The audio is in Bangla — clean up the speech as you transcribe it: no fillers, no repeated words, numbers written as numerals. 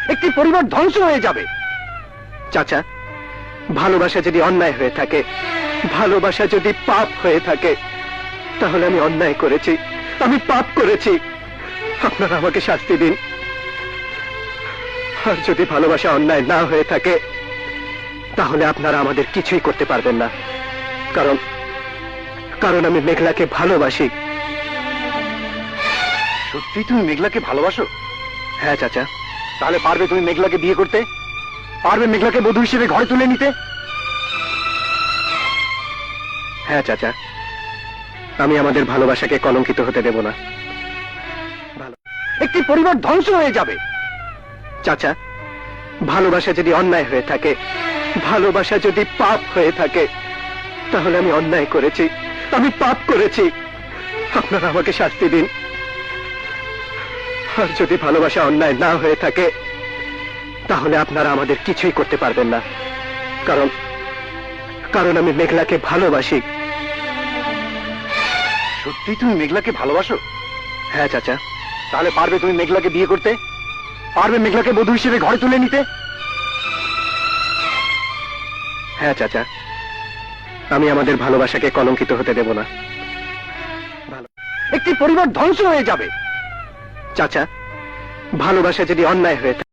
একটি পরিবার ধ্বংস হয়ে যাবে। চাচা, ভালোবাসা যদি অন্যায় হয়ে থাকে, ভালোবাসা যদি পাপ হয়ে থাকে, তাহলে আমি অন্যায় করেছি, আমি পাপ করেছি। আপনারা আমাকে শাস্তি দিন। আর যদি ভালোবাসা অন্যায় না হয়ে থাকে, তাহলে আপনারা আমাদের কিছুই করতে পারবেন না। কারণ কারণ আমি মেঘলাকে ভালোবাসি। সত্যি তুমি মেঘলাকে ভালোবাসো? হ্যাঁ চাচা। তাহলে পারবে তুমি মেঘলাকে বিয়ে করতে? পারবে মেঘলাকে বধূ হিসেবে ঘরে তুলে নিতে? হ্যাঁ চাচা, আমি আমাদের ভালোবাসাকে কলঙ্কিত হতে দেব না। একটি পরিবার ধ্বংস হয়ে যাবে। চাচা, ভালোবাসা যদি অন্যায় হয়ে থাকে, ভালোবাসা যদি পাপ হয়ে থাকে, তাহলে আমি অন্যায় করেছি, আমি পাপ করেছি। আপনারা আমাকে শাস্তি দিন। আর যদি ভালোবাসা অন্যায় না হয়ে থাকে, তাহলে আপনারা আমাদের কিছুই করতে পারবেন না। কারণ কারণ আমি মেঘলাকে ভালোবাসি। সত্যি তুমি মেঘলাকে ভালোবাসো? হ্যাঁ চাচা। তাহলে পারবে তুমি মেঘলাকে বিয়ে করতে? পারবে মেঘলাকে বধূ হিসেবে ঘরে তুলে নিতে? হ্যাঁ চাচা, আমি আমাদের ভালোবাসাকে কলঙ্কিত হতে দেব না। একটি পরিবার ধ্বংস হয়ে যাবে। চাচা, ভালোবাসা যদি অন্যায় হয়ে থাকে,